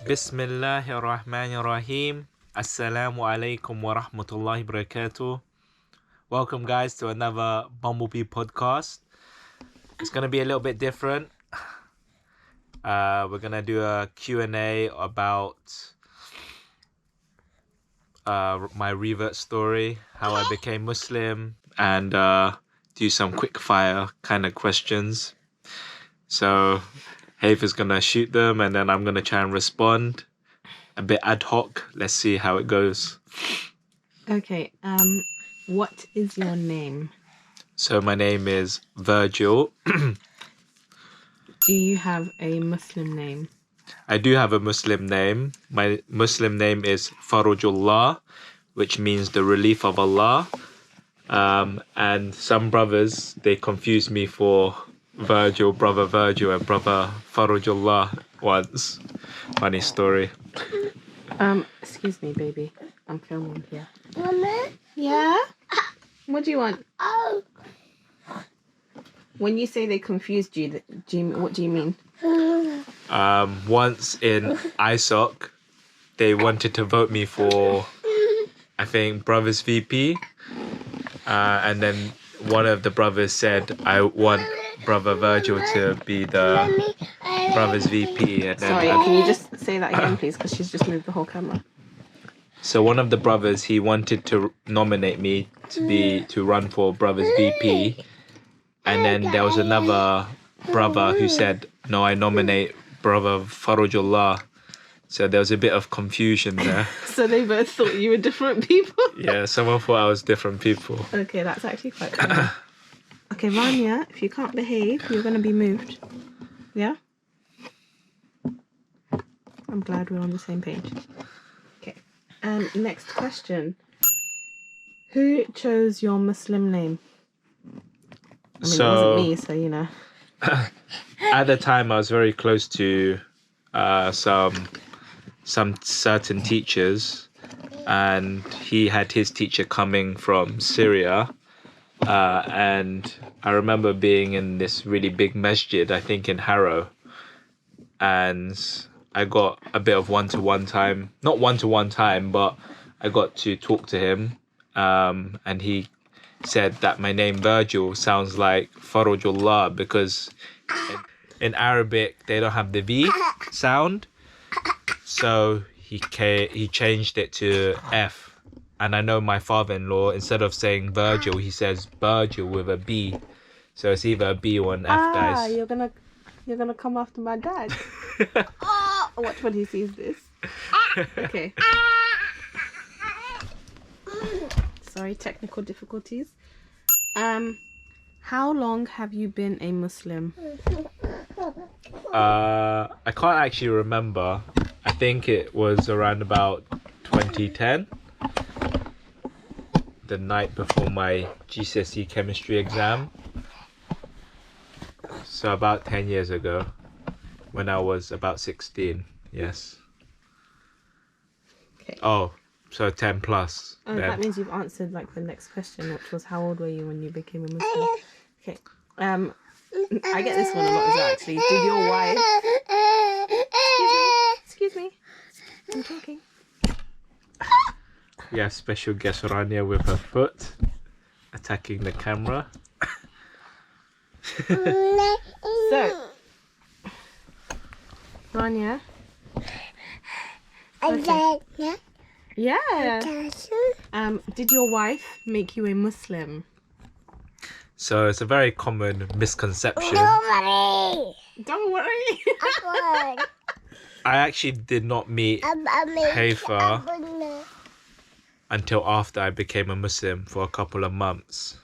Bismillahirrahmanirrahim. Assalamu alaikum wa rahmatullahi barakatuh. Welcome guys to another Bumblebee podcast. It's going to be a little bit different. We're going to do a Q&A about my Revert story, how I became Muslim, and do some quick fire kind of questions. So Hafe is going to shoot them and then I'm going to try and respond a bit ad hoc. Let's see how it goes. Okay, what is your name? So my name is Virgil. Do you have a Muslim name? I do have a Muslim name. My Muslim name is Farujullah, which means the relief of Allah. And some brothers, they confuse me for Virgil, brother Virgil, and brother Farujullah once. Funny story. Excuse me, baby. I'm filming here. Mama? Yeah? What do you want? Oh. When you say they confused you, what do you mean? Once in ISOC, they wanted to vote me for, I think, Brothers VP. And then one of the brothers said, I want brother Virgil to be the Brothers VP. And then Sorry, can you just say that again, please? Because she's just moved the whole camera. So one of the brothers, he wanted to nominate me to run for Brothers VP. And then there was another brother who said, no, I nominate brother Farujullah. So there was a bit of confusion there. So they both thought you were different people? Yeah, someone thought I was different people. Okay, that's actually quite funny. Okay, Rania, if you can't behave, you're going to be moved. Yeah? I'm glad we're on the same page. Okay, next question. Who chose your Muslim name? I mean, it wasn't me, so you know. At the time, I was very close to some certain teachers, and he had his teacher coming from Syria, and I remember being in this really big masjid, I think in Harrow, and I got a bit of one-to-one time, not one-to-one time, but I got to talk to him, and he said that my name Virgil sounds like Farujullah because in Arabic they don't have the V sound, so he changed it to F. And I know my father-in-law, instead of saying Virgil, he says Virgil with a B, so it's either a B or an F, guys. You're gonna come after my dad. Watch when he sees this. Okay. Sorry, technical difficulties. How long have you been a Muslim? I can't actually remember. I think it was around about 2010, the night before my GCSE chemistry exam. So about 10 years ago, when I was about 16, yes. Okay. Oh, so 10 plus. Oh, that means you've answered like the next question, which was how old were you when you became a Muslim? Okay. I get this one a lot as well, actually. Did your wife... Excuse me. I'm talking. Yeah, special guest Rania with her foot attacking the camera. So, Rania. Okay. Yeah. Did your wife make you a Muslim? So it's a very common misconception. Don't worry. I actually did not meet Hafer until after I became a Muslim for a couple of months.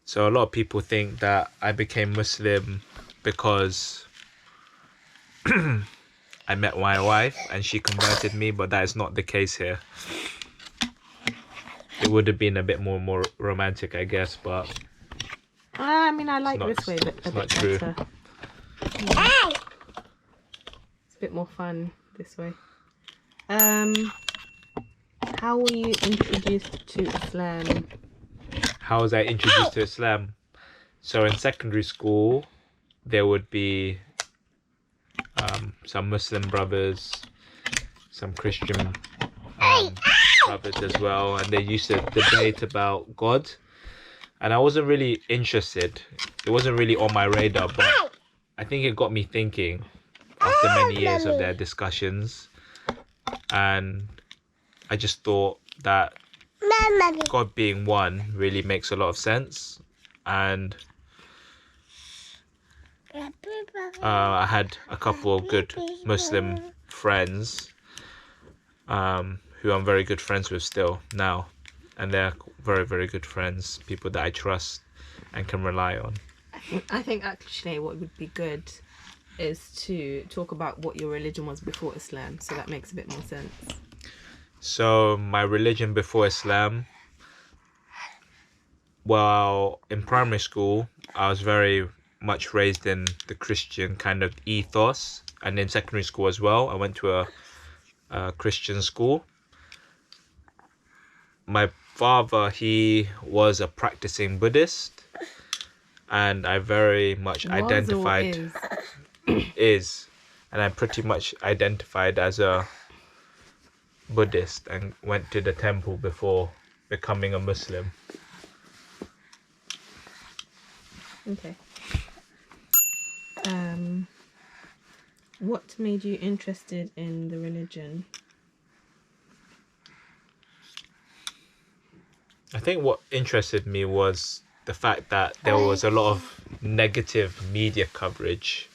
So a lot of people think that I became Muslim because I met my wife and she converted me, but that is not the case here. It would have been a bit more romantic, I guess, but I mean, I like this way a bit true. better. Yeah. It's a bit more fun this way. How were you introduced to Islam? How was I introduced to Islam? So in secondary school, there would be some Muslim brothers some Christian brothers as well, and they used to debate about God, and I wasn't really interested. It wasn't really on my radar, but I think it got me thinking after many years of their discussions, and I just thought that God being one really makes a lot of sense, and I had a couple of good Muslim friends who I'm very good friends with still now, and they're very, very good friends, people that I trust and can rely on. I think actually what would be good is to talk about what your religion was before Islam, so that makes a bit more sense. So my religion before Islam, well, in primary school, I was very much raised in the Christian kind of ethos, and in secondary school as well, I went to a Christian school. My father, he was a practicing Buddhist, and I very much identified and I pretty much identified as a Buddhist and went to the temple before becoming a Muslim. Okay. What made you interested in the religion? I think what interested me was the fact that there was a lot of negative media coverage.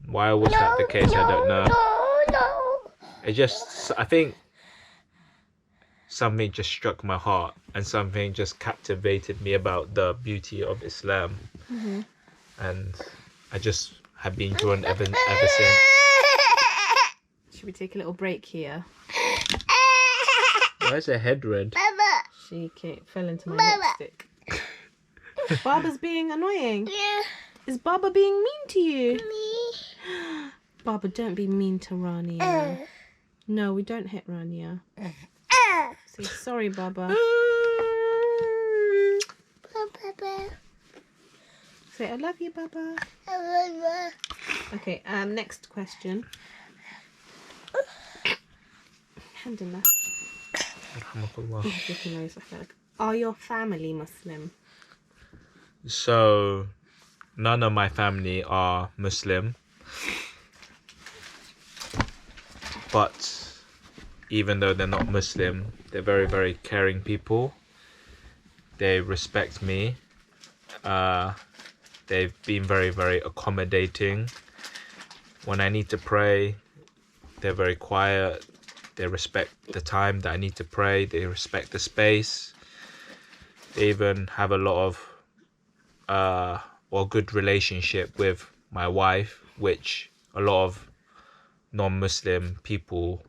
Why was that the case? I don't know. I think something just struck my heart, and something just captivated me about the beauty of Islam. Mm-hmm. And I just have been drawn ever since. Should we take a little break here? Why is her head red? She fell into my lipstick. Baba's being annoying. Yeah. Is Baba being mean to you? Me. Baba, don't be mean to Rania. No, we don't hit Rania. Say sorry, Baba. Papa. Say I love you, Baba. Okay, next question. Alhamdulillah. Are your family Muslim? So, none of my family are Muslim. But even though they're not Muslim, they're very, very caring people. They respect me. They've been very, very accommodating. When I need to pray, they're very quiet. They respect the time that I need to pray. They respect the space. They even have a lot of good relationship with my wife, which a lot of non-Muslim people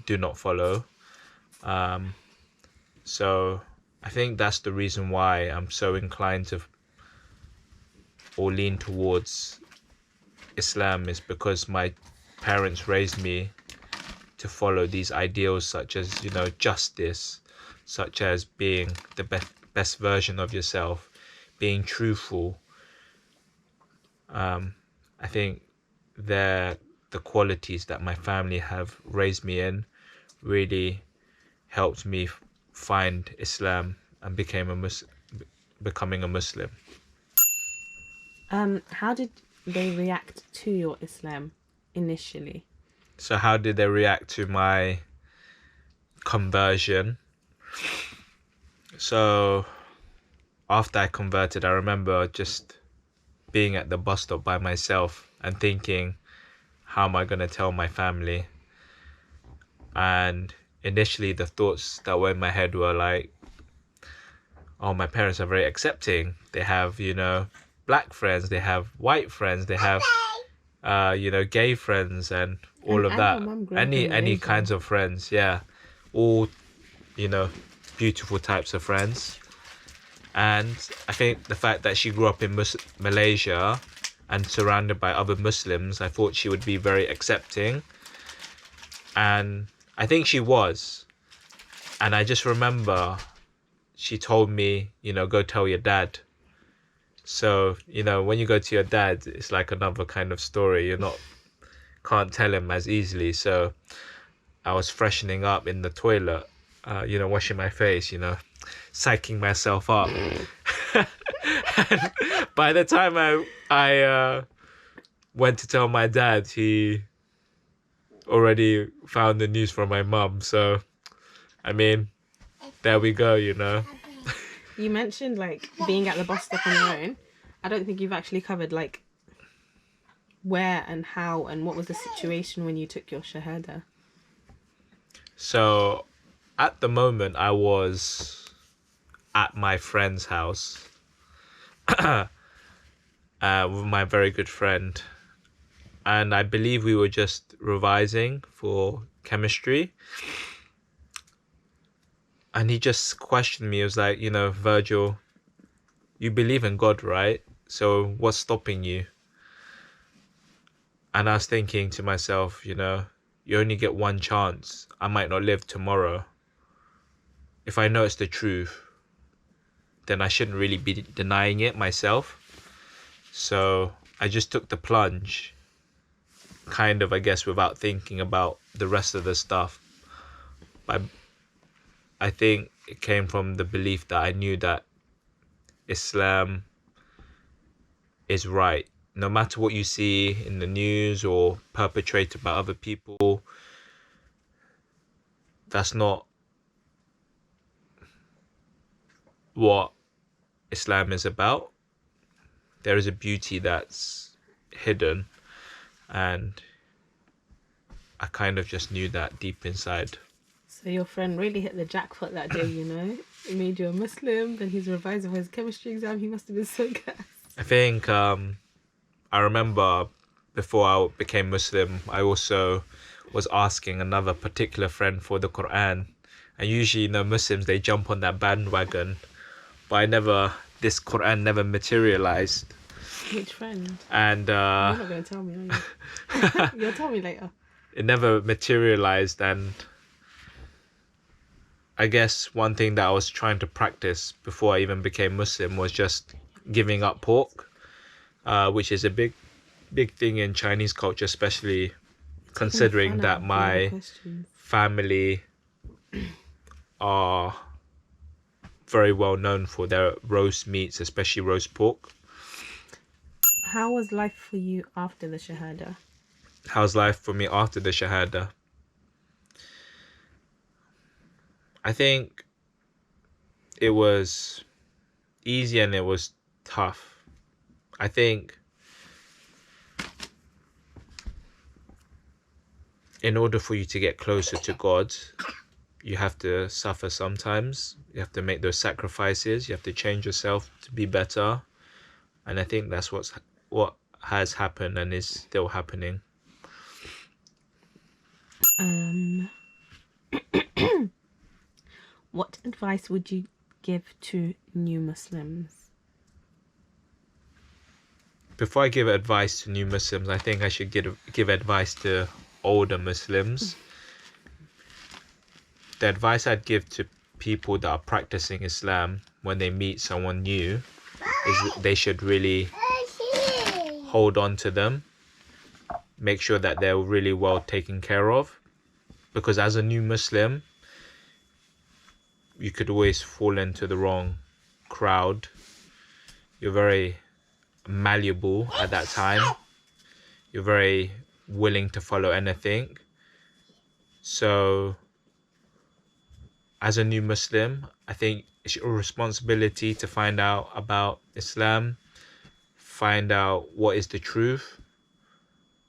do not follow. So I think that's the reason why I'm so inclined to or lean towards Islam, is because my parents raised me to follow these ideals, such as, justice, such as being the best version of yourself, being truthful. I think the qualities that my family have raised me in really helped me find Islam and becoming a Muslim. How did they react to your Islam initially? So how did they react to my conversion? So after I converted, I remember just being at the bus stop by myself and thinking, how am I going to tell my family? And initially the thoughts that were in my head were like, oh, my parents are very accepting. They have, black friends, they have white friends, they have, gay friends and all of that. Any kinds of friends, yeah. All, beautiful types of friends. And I think the fact that she grew up in Malaysia and surrounded by other Muslims, I thought she would be very accepting. And I think she was. And I just remember she told me, go tell your dad. So, when you go to your dad, it's like another kind of story. You're not can't tell him as easily. So I was freshening up in the toilet, washing my face, psyching myself up. And by the time I went to tell my dad, he already found the news from my mum. So, I mean, there we go, You mentioned like being at the bus stop on your own. I don't think you've actually covered like where and how and what was the situation when you took your Shahada. So, at the moment, I was at my friend's house with my very good friend. And I believe we were just revising for chemistry. And he just questioned me. He was like, Virgil, you believe in God, right? So what's stopping you? And I was thinking to myself, you only get one chance. I might not live tomorrow. If I know it's the truth, then I shouldn't really be denying it myself. So I just took the plunge, kind of, I guess, without thinking about the rest of the stuff. But I think it came from the belief that I knew that Islam is right. No matter what you see in the news or perpetrated by other people, that's not what Islam is about. There is a beauty that's hidden, and I kind of just knew that deep inside. So your friend really hit the jackpot that day, It made you a Muslim, then he's revising for his chemistry exam. He must have been so gassed. I think I remember before I became Muslim, I also was asking another particular friend for the Quran. And usually, Muslims, they jump on that bandwagon. But this Quran never materialized. Which friend? And You're not going to tell me, are you? You'll tell me later. It never materialized. And I guess one thing that I was trying to practice before I even became Muslim was just giving up pork, which is a big thing in Chinese culture, especially considering that my family are very well known for their roast meats, especially roast pork. How was life for you after the Shahada? How's life for me after the Shahada? I think it was easy and it was tough. I think in order for you to get closer to God, you have to suffer sometimes. You have to make those sacrifices. You have to change yourself to be better. And I think that's what has happened and is still happening. What advice would you give to new Muslims? Before I give advice to new Muslims, I think I should give advice to older Muslims. The advice I'd give to people that are practicing Islam when they meet someone new is that they should really hold on to them. Make sure that they're really well taken care of. Because as a new Muslim, you could always fall into the wrong crowd. You're very malleable at that time. You're very willing to follow anything. So, as a new Muslim, I think it's your responsibility to find out about Islam, find out what is the truth,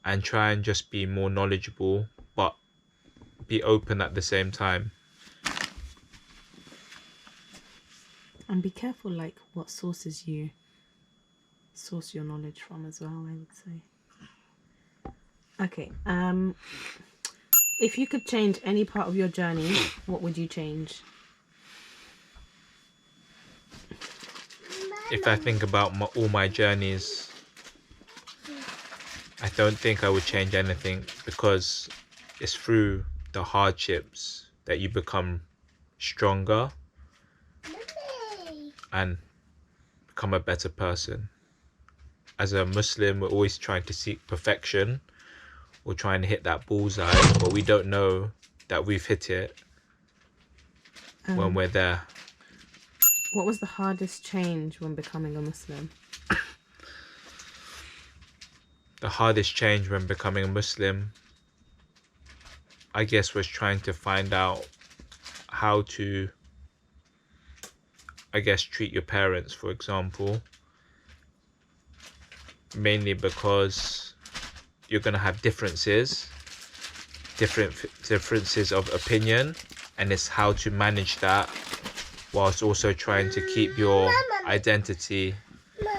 and try and just be more knowledgeable, but be open at the same time. And be careful, like, what sources you source your knowledge from as well, I would say. Okay, if you could change any part of your journey, what would you change? If I think about all my journeys, I don't think I would change anything, because it's through the hardships that you become stronger and become a better person. As a Muslim, we're always trying to seek perfection, we're trying to hit that bullseye, but we don't know that we've hit it when we're there. What was the hardest change when becoming a Muslim? The hardest change when becoming a Muslim, I guess, was trying to find out how to, I guess, treat your parents, for example. Mainly because you're going to have differences of opinion, and it's how to manage that whilst also trying to keep your identity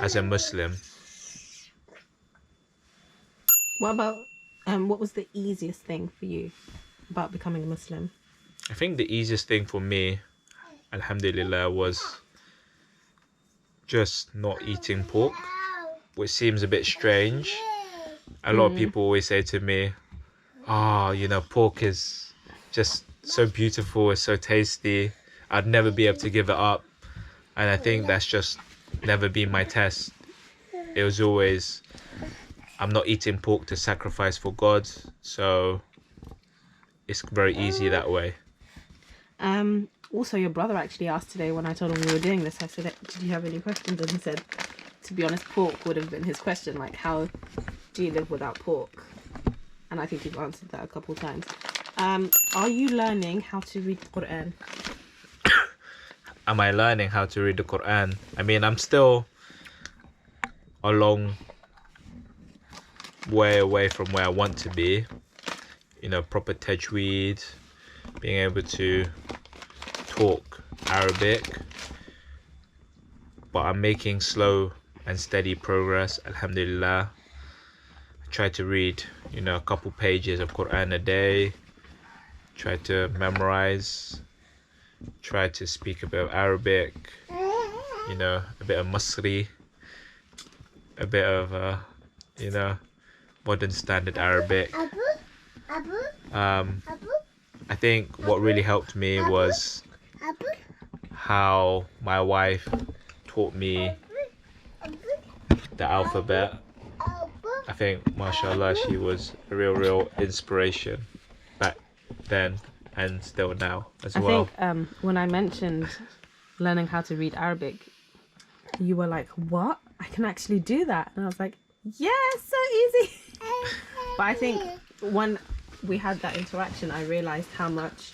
as a Muslim. What about what was the easiest thing for you about becoming a Muslim? I think the easiest thing for me, alhamdulillah, was just not eating pork, which seems a bit strange. A lot of people always say to me, pork is just so beautiful, it's so tasty, I'd never be able to give it up. And I think that's just never been my test. It was always, I'm not eating pork to sacrifice for God, so it's very easy that way. Also, your brother actually asked today when I told him we were doing this, I said, did you have any questions? And he said, to be honest, pork would have been his question, like, how do you live without pork? And I think you've answered that a couple of times. Are you learning how to read the Quran? Am I learning how to read the Quran? I mean, I'm still a long way away from where I want to be. Proper tajweed, being able to talk Arabic. But I'm making slow and steady progress, alhamdulillah. I try to read, a couple pages of Quran a day. Try to memorize. Try to speak a bit of Arabic. A bit of Masri. A bit of, modern standard Arabic. I think what really helped me was how my wife taught me the alphabet. I think, mashallah, she was a real inspiration back then and still now as well. I think when I mentioned learning how to read Arabic, you were like, what? I can actually do that. And I was like, yeah, it's so easy. But I think when we had that interaction, I realized how much,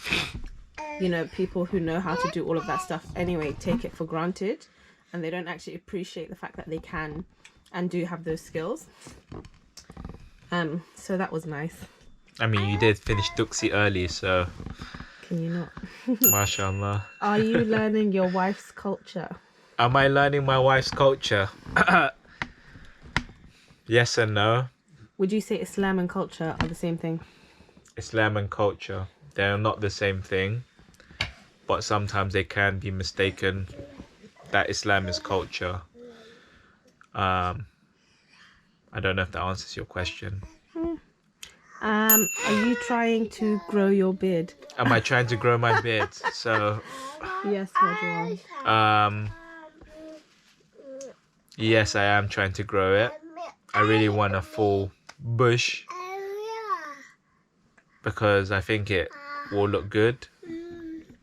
people who know how to do all of that stuff anyway take it for granted, and they don't actually appreciate the fact that they can and do have those skills. So that was nice. I mean, you did finish Duxi early, so Can you not? mashallah. Are you learning your wife's culture? Am I learning my wife's culture? Yes and no. Would you say Islam and culture are the same thing? Islam and culture, they're not the same thing, but sometimes they can be mistaken that Islam is culture. I don't know if that answers your question. Are you trying to grow your beard? Am I trying to grow my beard? So Yes, Roger. yes, I am trying to grow it. I really want a full bush because I think it will look good.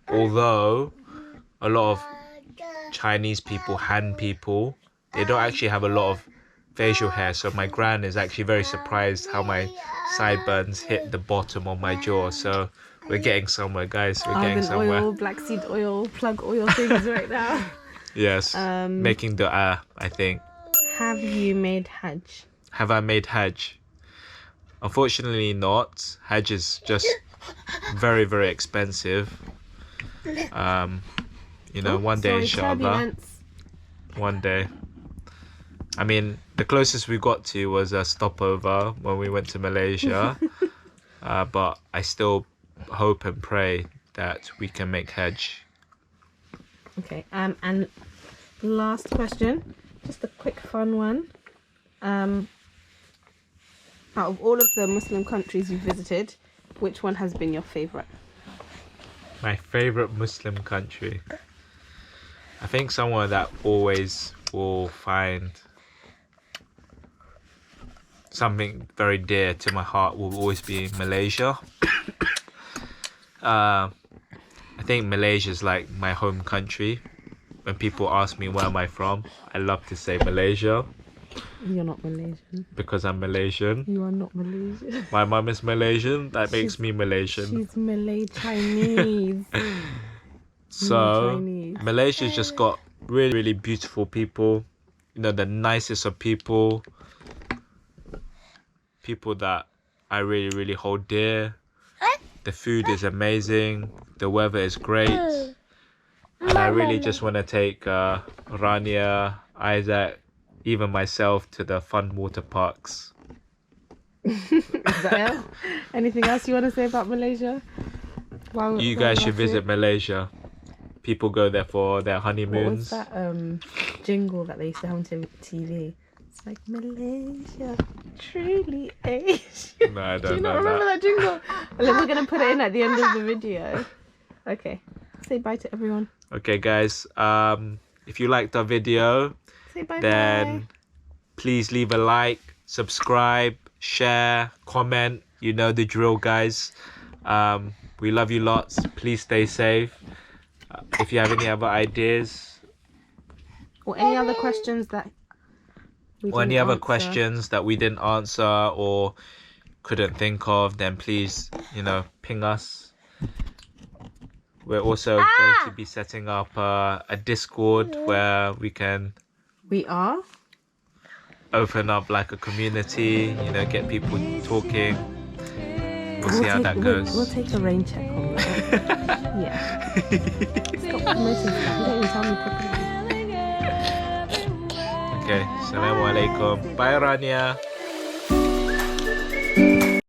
Although a lot of Chinese people, Han people, they don't actually have a lot of facial hair. So my gran is actually very surprised how my sideburns hit the bottom of my jaw. So we're getting somewhere, guys. We're getting somewhere. Oil, black seed oil, plug oil things right now. Yes. Making dua, I think. Have you made Hajj? Have I made Hajj? Unfortunately not. Hajj is just very, very expensive. One day, inshallah. Turbulence. One day. I mean, the closest we got to was a stopover when we went to Malaysia. But I still hope and pray that we can make Hajj. Okay, and last question, just a quick fun one. Out of all of the Muslim countries you've visited, which one has been your favourite? My favourite Muslim country. I think somewhere that always will find something very dear to my heart will always be Malaysia. I think Malaysia is like my home country. When people ask me where am I from, I love to say Malaysia. You're not Malaysian. Because I'm Malaysian. You are not Malaysian. My mum is Malaysian. That makes She's- me Malaysian. She's Malay Chinese. So Chinese. Malaysia's just got really, really beautiful people. You know, the nicest of people. People that I really, really hold dear. The food is amazing. The weather is great. And I really just want to take Rania, Isaac, even myself to the fun water parks. Is that it? Anything else you want to say about Malaysia? You guys should visit Malaysia. People go there for their What was honeymoons. that jingle that they used to have on TV? It's like Malaysia, truly Asia. No, I Do you don't not know remember that. that jingle? Well, we're gonna put it in at the end of the video. Okay, say bye to everyone. Okay, guys. If you liked our video, Say bye. then please leave a like, subscribe, share, comment. You know the drill, guys. We love you lots. Please stay safe. If you have any other ideas Or any other questions that we or any didn't other answer. questions that we didn't answer or couldn't think of, then please, ping us. We're also going to be setting up a Discord where we can We are. open up like a community, get people talking. We'll see how that goes. We'll take a rain check on that. Yeah. Stop promoting stuff. You don't even tell me properly. Okay, Assalamualaikum. Bye, Rania.